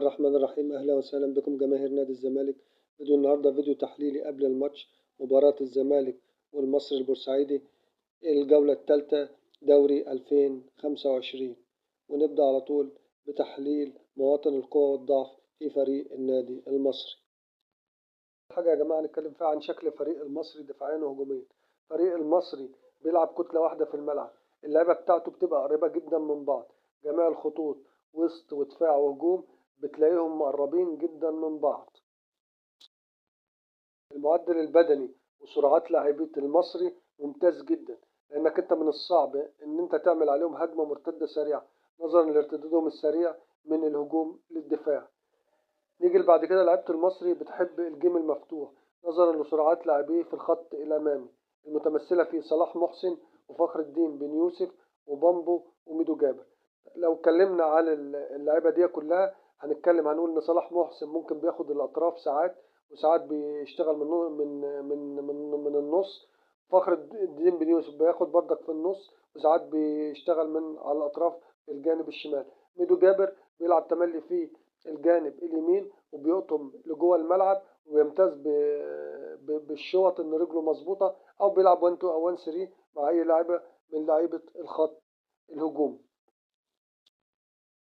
الرحمن الرحيم. أهلا وسهلا بكم جماهير نادي الزمالك. فيديو النهاردة فيديو تحليلي قبل الماتش مباراة الزمالك والمصري البورسعيدي الجولة الثالثة دوري 2025، ونبدأ على طول بتحليل مواطن القوة والضعف في فريق النادي المصري. حاجة يا جماعة نتكلم فيها عن شكل فريق المصري دفاعيا وهجوميا. فريق المصري بيلعب كتلة واحدة في الملعب، اللعبة بتاعته بتبقى قريبة جدا من بعض، جميع الخطوط وسط ودفاع وهجوم بتلاقيهم مقربين جدا من بعض. المعدل البدني وسرعات لاعبية المصري ممتاز جدا، لأنك أنت من الصعب إن أنت تعمل عليهم هجمة مرتدة سريعة نظرا لارتدادهم السريع من الهجوم للدفاع. نيجي بعد كده لعيبة المصري بتحب الجيم المفتوح نظرا لسرعات لاعبيه في الخط الأمامي المتمثلة في صلاح محسن وفخر الدين بن يوسف وبامبو وميدو جابر. لو اتكلمنا على اللعيبة دي كلها هنقول إن صلاح محسن ممكن بياخد الأطراف ساعات، وساعات بيشتغل من النص. فخر الدين بن يوسف بياخد بردك في النص، وساعات بيشتغل من على الأطراف في الجانب الشمال. ميدو جابر بيلعب تملي في الجانب اليمين وبيقطم لجوه الملعب، ويمتاز بالشوط ان رجله مظبوطه، او بيلعب 1 2 او 1 3 مع اي لاعيبه من لاعيبه الخط الهجوم.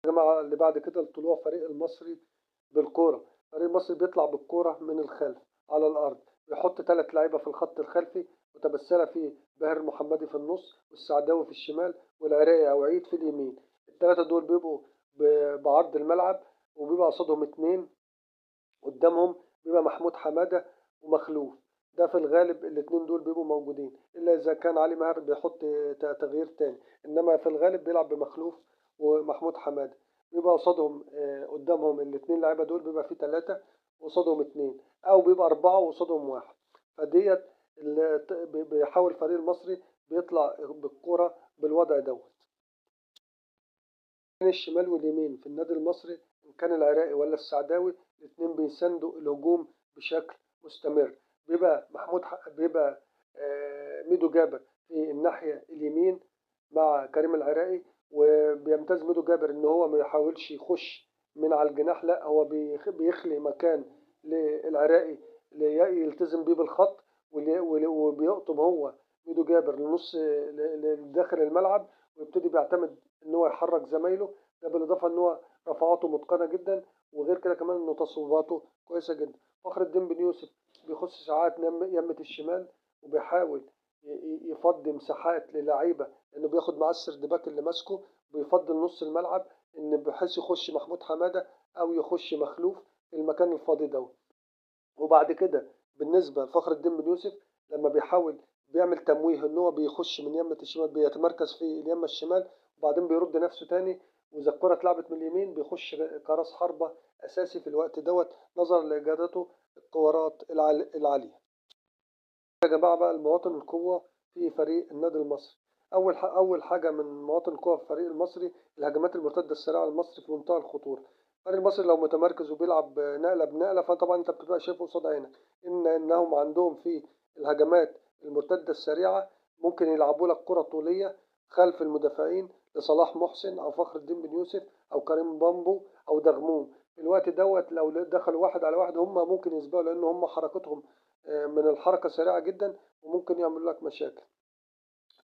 يا جماعه اللي بعد كده الطلوع فريق المصري بالكوره. فريق المصري بيطلع بالكوره من الخلف على الارض، بيحط 3 لعيبه في الخط الخلفي متمثله في باهر المحمدي في النص، والسعداوي في الشمال، والعراقي او عيد في اليمين. الثلاثه دول بيبقوا بعرض الملعب، وبيبقى قصادهم 2 قدامهم بيبقى محمود حمادة ومخلوف. ده في الغالب الاتنين دول بيبقوا موجودين، إلا إذا كان علي ماهر بيحط تغيير تاني، إنما في الغالب بيلعب بمخلوف ومحمود حمادة. بيبقى قصادهم قدامهم الاتنين لعيبة دول بيبقى فيه 3 وقصادهم 2، أو بيبقى 4 وقصادهم 1. فديت بيحاول الفريق المصري بيطلع بالكرة بالوضع دوت. الشمال واليمين في النادي المصري إن كان العراقي ولا السعداوي، الاثنين بيساندوا الهجوم بشكل مستمر. بيبقى ميدو جابر في الناحية اليمين مع كريم العراقي، وبيمتاز ميدو جابر إن هو ما يحاولش يخش من على الجناح، لا هو بيخلي مكان للعراقي يلتزم بيه بالخط، وبيقطم هو ميدو جابر لنص داخل الملعب، ويبتدي بيعتمد ان هو يحرك زمايله. ده بالاضافه ان هو رفعاته متقنه جدا، وغير كده كمان انه تصويباته كويسه جدا. فخر الدين بن يوسف بيخش ساعات يمة الشمال، وبيحاول يفضي مساحات للعيبه، لانه بياخد معاه السرد باك اللي ماسكه، بيفضل نص الملعب ان بحيث يخش محمود حماده او يخش مخلوف في المكان الفاضي ده. وبعد كده بالنسبه لفخر الدين بن يوسف لما بيعمل تمويه ان هو بيخش من يمة الشمال، بيتمركز في اليمة الشمال وبعدين بيرد نفسه تاني، واذا الكرة اتلعبت من اليمين بيخش كراس حربة اساسي في الوقت دوت نظرا لاجادته الكورات العالية. يا جماعة بقى المواطن القوة في فريق النادي المصري. أول حاجة من مواطن القوة في الفريق المصري الهجمات المرتدة السريعة المصري في منتهى الخطورة. الفريق المصري لو متمركز وبيلعب نقلة بنقلة، فطبعا أنت بتبقى شايفه قصاد عينك إنهم عندهم في الهجمات المرتدة السريعة ممكن يلعبوا لك كرة طولية خلف المدافعين لصلاح محسن أو فخر الدين بن يوسف أو كريم بامبو أو دغموم. في الوقت دوت لو دخلوا 1 على 1 هم ممكن يسبقوا، لأن هم حركتهم من الحركة سريعة جدا، وممكن يعمل لك مشاكل.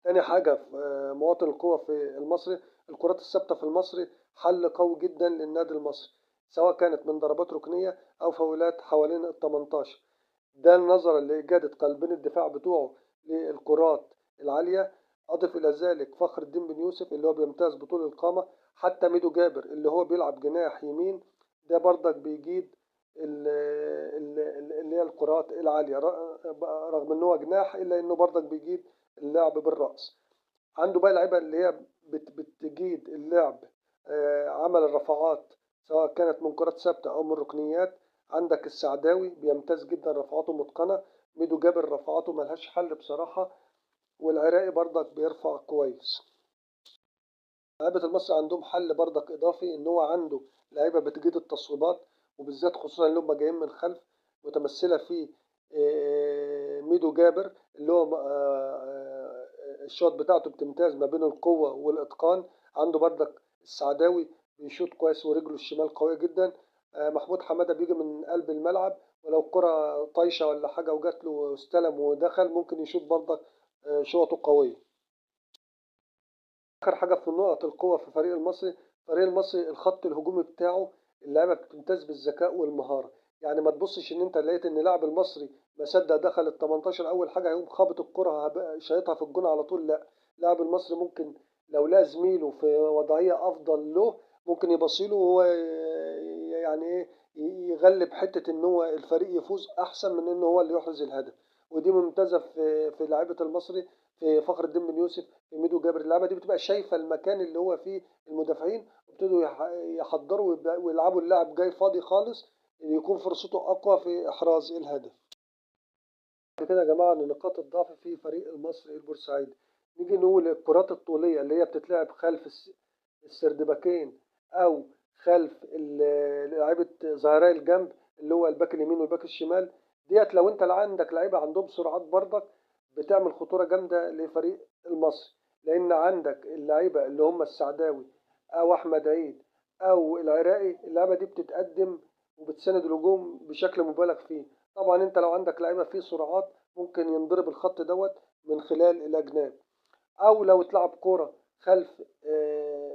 تاني حاجة في مواطن القوة في المصري الكرات الثابتة في المصري حل قوي جدا للنادي المصري، سواء كانت من ضربات ركنية أو فاولات حوالين ال 18. ده نظرا لإجادة قلبين الدفاع بتوعه للكرات العالية. أضف إلى ذلك فخر الدين بن يوسف اللي هو بيمتاز بطول القامة، حتى ميدو جابر اللي هو بيلعب جناح يمين ده برضك بيجيد اللي هي الكرات العالية، رغم إن هو جناح إلا إنه برضك بيجيد اللعب بالرأس. عنده بقى لعيبة اللي هي بتجيد اللعب عمل الرفعات سواء كانت من كرات ثابتة أو من ركنيات. عندك السعداوي بيمتاز جدا رفعاته متقنة، ميدو جابر رفعاته ملهاش حل بصراحة، والعراقي برضك بيرفع كويس. لعيبة المصري عندهم حل برضك إضافي إن هو عنده لعيبة بتجيد التصويبات، وبالذات خصوصا اللي هم جايين من الخلف، متمثلة في ميدو جابر اللي هو الشوط بتاعته بتمتاز ما بين القوة والإتقان. عنده برضك السعداوي بيشوط كويس ورجله الشمال قوية جدا. محمود حمادة بيجي من قلب الملعب، ولو الكرة طايشة ولا حاجة وجات له واستلم ودخل ممكن يشوط برضك شوطه قوية. آخر حاجة في نقط القوة في الفريق المصري الخط الهجومي بتاعه اللعيبة بتمتاز بالذكاء والمهارة. يعني ما تبصش إن أنت لقيت إن لاعب المصري ما صدق دخل ال 18 أول حاجة هيقوم خابط الكرة شايطها في الجون على طول، لا. لاعب المصري ممكن لو لقى زميله في وضعية أفضل له ممكن يبصيله وهو يعني إيه يغلب حتة إن هو الفريق يفوز أحسن من إن هو اللي يحرز الهدف. ودي ممتازة في لعيبة المصري، في فخر الدين بن يوسف، في ميدو جابر. اللعبه دي بتبقى شايفه المكان اللي هو فيه المدافعين، وابتدوا يحضروا ويلعبوا اللاعب جاي فاضي خالص يكون فرصته اقوى في احراز الهدف. بعد كده يا جماعه ان نقاط الضعف في فريق المصري البورسعيدي، نيجي نقول الكرات الطوليه اللي هي بتتلعب خلف السردباكين او خلف لعيبه ظهراء الجنب اللي هو الباك اليمين والباك الشمال. ديت لو انت عندك لعيبه عندهم سرعات برضك بتعمل خطوره جامده لفريق المصري، لان عندك اللعيبه اللي هم السعداوي او احمد عيد او العراقي، اللعيبه دي بتتقدم وبتساند الهجوم بشكل مبالغ فيه. طبعا انت لو عندك لعيبه فيه سرعات ممكن ينضرب الخط دوت من خلال الاجناب، او لو اتلعب كوره خلف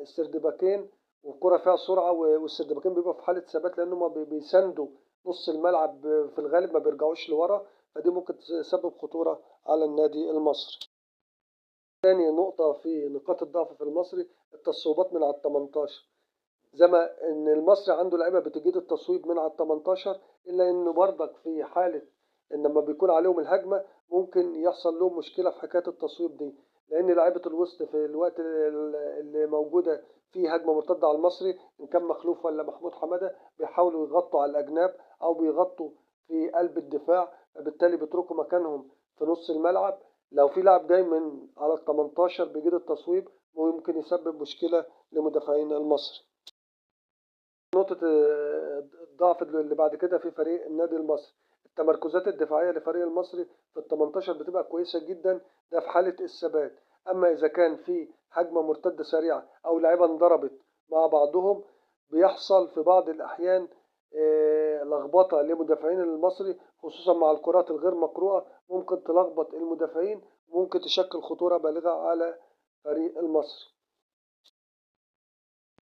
السردباكين والكرة فيها سرعة والسردباكين بيبقوا في حالة ثبات لأن هم بيساندوا نص الملعب في الغالب ما بيرجعوش لورا، فدي ممكن تسبب خطورة على النادي المصري. تاني نقطة في نقاط الضعف في المصري التصويبات من على ال 18. زي ما ان المصري عنده لعيبه بتجيد التصويب من على ال 18، الا انه برضك في حاله ان لما بيكون عليهم الهجمه ممكن يحصل لهم مشكله في حكايه التصويب دي، لان لعيبه الوسط في الوقت اللي موجوده فيه هجمه مرتده على المصري ان كان مخلوف ولا محمود حماده بيحاولوا يغطوا على الاجناب او بيغطوا في قلب الدفاع، فبالتالي بيتركوا مكانهم في نص الملعب. لو في لاعب جاي من على ال 18 بيجيد التصويب ممكن يسبب مشكله لمدافعين المصري. نقطة الضعف اللي بعد كده في فريق النادي المصري التمركزات الدفاعية لفريق المصري في ال 18 بتبقى كويسة جدا، ده في حالة الثبات. أما إذا كان في هجمة مرتدة سريعة أو لعيبة انضربت مع بعضهم بيحصل في بعض الأحيان لخبطة لمدافعين المصري، خصوصا مع الكرات الغير مقروءة ممكن تلخبط المدافعين وممكن تشكل خطورة بالغة على فريق المصري.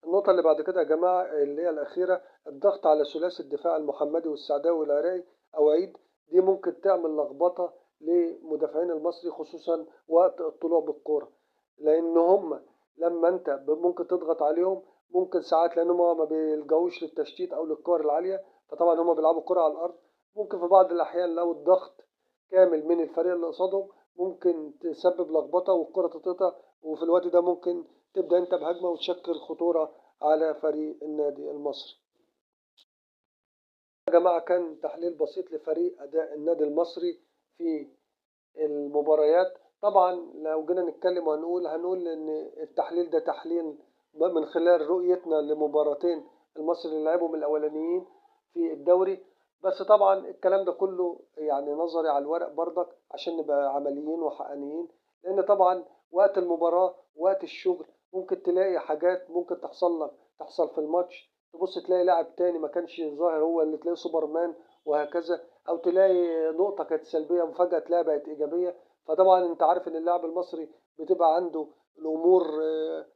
النقطة اللي بعد كده يا جماعة اللي هي الأخيرة الضغط على ثلاثي الدفاع المحمدي والسعداوي والعراقي أو عيد، دي ممكن تعمل لخبطة لمدافعين المصري خصوصا وقت الطلوع بالكورة، لأن هم لما أنت ممكن تضغط عليهم ممكن ساعات لأن هم ما بيلجأوش للتشتيت أو للكور العالية، فطبعا هم بيلعبوا كرة على الأرض. ممكن في بعض الأحيان لو الضغط كامل من الفريق اللي قصادهم ممكن تسبب لخبطة والكرة تتقطع، وفي الوقت ده ممكن تبدأ أنت بهجمة وتشكل خطورة على فريق النادي المصري. يا جماعة كان تحليل بسيط لفريق أداء النادي المصري في المباريات. طبعا لو جينا نتكلم هنقول إن التحليل ده تحليل من خلال رؤيتنا لمباراتين المصري اللي لعبهم الأولانيين في الدوري، بس طبعا الكلام ده كله يعني نظري على الورق برضك عشان نبقى عمليين وحقانيين، لأن طبعا وقت المباراة وقت الشغل ممكن تلاقي حاجات ممكن تحصل في الماتش، تبص تلاقي لاعب تاني ما كانش ظاهر هو اللي تلاقيه سوبرمان وهكذا، او تلاقي نقطة كانت سلبية وفجأة تلاقيها بقت ايجابية. فطبعا انت عارف ان اللاعب المصري بتبقى عنده الامور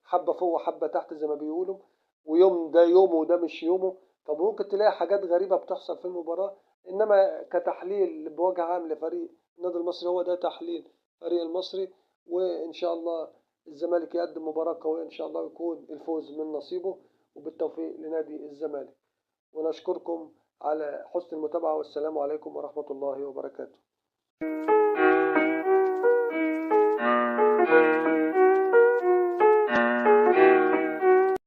حبة فوق وحبة تحت زي ما بيقولوا، ويوم ده يومه وده مش يومه، فممكن تلاقي حاجات غريبة بتحصل في المباراة. انما كتحليل بوجه عام لفريق النادي المصري هو ده تحليل فريق المصري، وان شاء الله الزمالك يقدم مباراة قوية إن شاء الله ويكون الفوز من نصيبه، وبالتوفيق لنادي الزمالك. ونشكركم على حسن المتابعة والسلام عليكم ورحمة الله وبركاته.